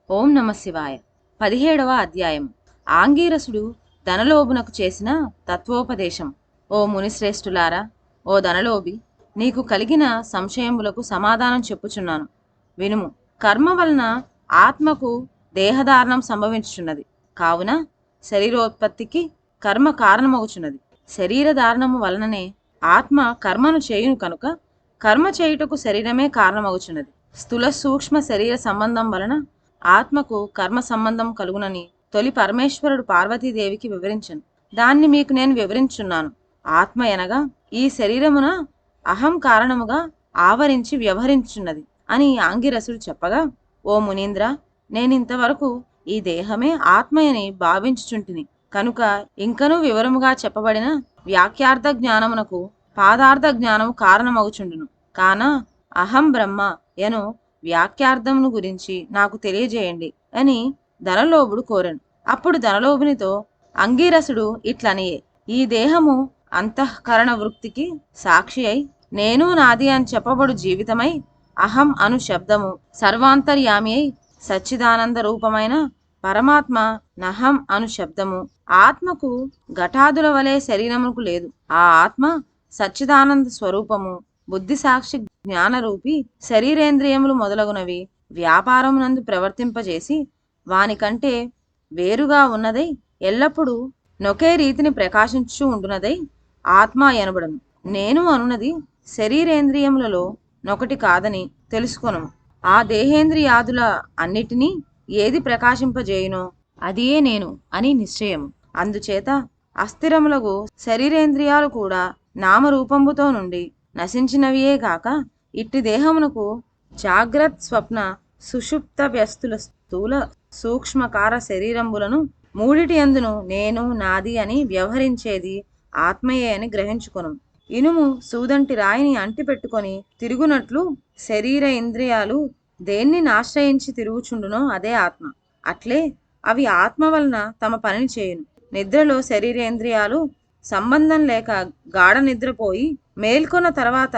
ఓం నమ శివాయ. 17వ అధ్యాయం. ఆంగీరసుడు ధనలోభునకు చేసిన తత్వోపదేశం. ఓ మునిశ్రేష్ఠులారా, ఓ ధనలోభి, నీకు కలిగిన సంశయములకు సమాధానం చెప్పుచున్నాను, వినుము. కర్మ వలన ఆత్మకు దేహధారణం సంభవించుచున్నది. కావున శరీరోత్పత్తికి కర్మ కారణమగుచున్నది. శరీర ధారణము వలననే ఆత్మ కర్మను చేయును కనుక కర్మ చేయుటకు శరీరమే కారణమగుచున్నది. స్థూల సూక్ష్మ శరీర సంబంధం వలన ఆత్మకు కర్మ సంబంధం కలుగునని తొలి పరమేశ్వరుడు పార్వతీదేవికి వివరించను. దాన్ని మీకు నేను వివరించున్నాను. ఆత్మ అనగా ఈ శరీరమున అహం కారణముగా ఆవరించి వ్యవహరించున్నది అని ఆంగిరసుడు చెప్పగా, ఓ మునీంద్ర, నేనింతవరకు ఈ దేహమే ఆత్మయని భావించుచుంటిని కనుక ఇంకనూ వివరముగా చెప్పబడిన వ్యాఖ్యార్థ జ్ఞానమునకు పాదార్థ జ్ఞానము కారణమగుచుండును. కాన అహం బ్రహ్మ ఎను వ్యాఖ్యార్థమును గురించి నాకు తెలియజేయండి అని ధనలోభుడు కోరెను. అప్పుడు ధనలోభునితో అంగీరసుడు ఇట్లనియే, ఈ దేహము అంతఃకరణ వృత్తికి సాక్షి అయి నేను నాది అని చెప్పబడు జీవితమై అహం అను శబ్దము సర్వాంతర్యామి అయి సచ్చిదానంద రూపమైన పరమాత్మ నహం అను శబ్దము ఆత్మకు ఘటాదుల వలె శరీరముకు లేదు. ఆ ఆత్మ సచ్చిదానంద స్వరూపము బుద్ధి సాక్షి జ్ఞానరూపి శరీరేంద్రియములు మొదలగునవి వ్యాపారమునందు ప్రవర్తింపజేసి వానికంటే వేరుగా ఉన్నదై ఎల్లప్పుడూ నొకే రీతిని ప్రకాశించు ఉండునదై ఆత్మ ఎనబడను. నేను అనున్నది శరీరేంద్రియములలో నొకటి కాదని తెలుసుకొను. ఆ దేహేంద్రియాదుల అన్నిటినీ ఏది ప్రకాశింపజేయునో అదియే నేను అని నిశ్చయము. అందుచేత అస్థిరములకు శరీరేంద్రియాలు కూడా నామరూపంబుతో నుండి నశించినవియే గాక ఇట్టి దేహమునకు జాగ్రత్ స్వప్న సుషుప్త వ్యస్తుల స్థూల సూక్ష్మకార శరీరంబులను మూడిటి యందును నేను నాది అని వ్యవహరించేది ఆత్మయే అని గ్రహించుకొను. ఇనుము సూదంటి రాయిని అంటి పెట్టుకొని తిరుగునట్లు శరీర ఇంద్రియాలు దేన్ని ఆశ్రయించి తిరుగుచుండునో అదే ఆత్మ. అట్లే అవి ఆత్మ వలన తమ పనిని చేయును. నిద్రలో శరీరేంద్రియాలు సంబంధం లేక గాఢ నిద్రపోయి మేల్కొన్న తర్వాత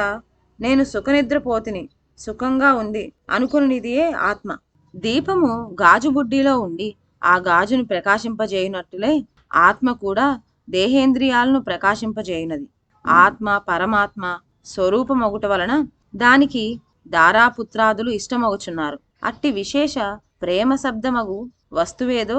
నేను సుఖనిద్రపోతిని, సుఖంగా ఉంది అనుకునిదియే ఆత్మ. దీపము గాజు బుడ్డిలో ఉండి ఆ గాజును ప్రకాశింపజేయునట్టులే ఆత్మ కూడా దేహేంద్రియాలను ప్రకాశింపజేయునది. ఆత్మ పరమాత్మ స్వరూపమగుట వలన దానికి దారాపుత్రాదులు ఇష్టమగుచున్నారు. అట్టి విశేష ప్రేమ శబ్దమగు వస్తువేదో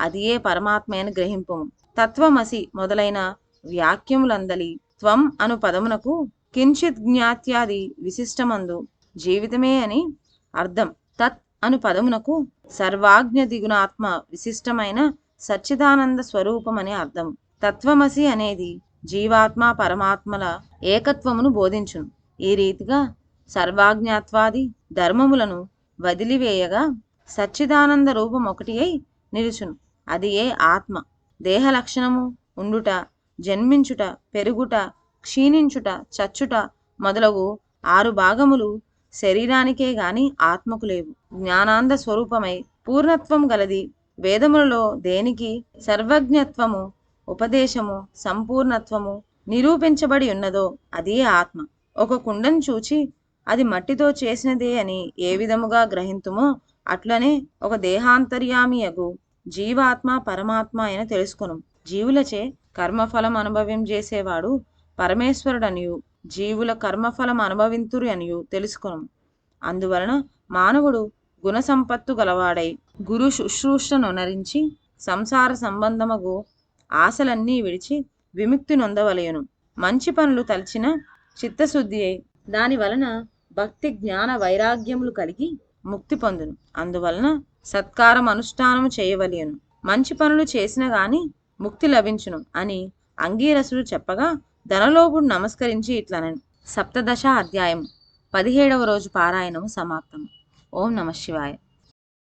అది ఏ పరమాత్మ అని గ్రహింపము. తత్వమసి మొదలైన వ్యాఖ్యములందలి త్వం అను పదమునకు కించిత్ జ్ఞాత్యాది విశిష్టమందు జీవితమే అని అర్థం. తత్ అను పదమునకు సర్వాజ్ఞ దిగుణాత్మ విశిష్టమైన సచ్చిదానంద స్వరూపమని అర్థము. తత్వమసి అనేది జీవాత్మ పరమాత్మల ఏకత్వమును బోధించును. ఈ రీతిగా సర్వాజ్ఞాత్వాది ధర్మములను వదిలివేయగా సచ్చిదానంద రూపం ఒకటి అయి నిలుచును. అది ఏ ఆత్మ. దేహ లక్షణము ఉండుట, జన్మించుట, పెరుగుట, క్షీణించుట, చచ్చుట మొదలగు 6 భాగములు శరీరానికే గాని ఆత్మకు లేవు. జ్ఞానాంద స్వరూపమై పూర్ణత్వం గలది వేదములలో దేనికి సర్వజ్ఞత్వము ఉపదేశము సంపూర్ణత్వము నిరూపించబడి ఉన్నదో అదే ఆత్మ. ఒక కుండను చూచి అది మట్టితో చేసినదే అని ఏ విధముగా గ్రహింతుమో అట్లనే ఒక దేహాంతర్యామియగు జీవాత్మ పరమాత్మ అని తెలుసుకొను. జీవులచే కర్మఫలం అనుభవం చేసేవాడు పరమేశ్వరుడనియు జీవుల కర్మఫలం అనుభవింతురు అనియు తెలుసుకొను. అందువలన మానవుడు గుణసంపత్తు గలవాడై గురు శుశ్రూషను నరించి సంసార సంబంధమగు ఆశలన్నీ విడిచి విముక్తి నొందవలయును. మంచి పనులు తలచిన చిత్తశుద్ధి అయి దాని వలన భక్తి జ్ఞాన వైరాగ్యములు కలిగి ముక్తి పొందును. అందువలన సత్కారం అనుష్ఠానము చేయవలయును. మంచి పనులు చేసిన గాని ముక్తి లభించును అని అంగీరసుడు చెప్పగా ధనలోభుడు నమస్కరించి ఇట్లనెను. 17వ అధ్యాయం 17వ రోజు పారాయణము సమాప్తం. ఓం నమ శివాయ.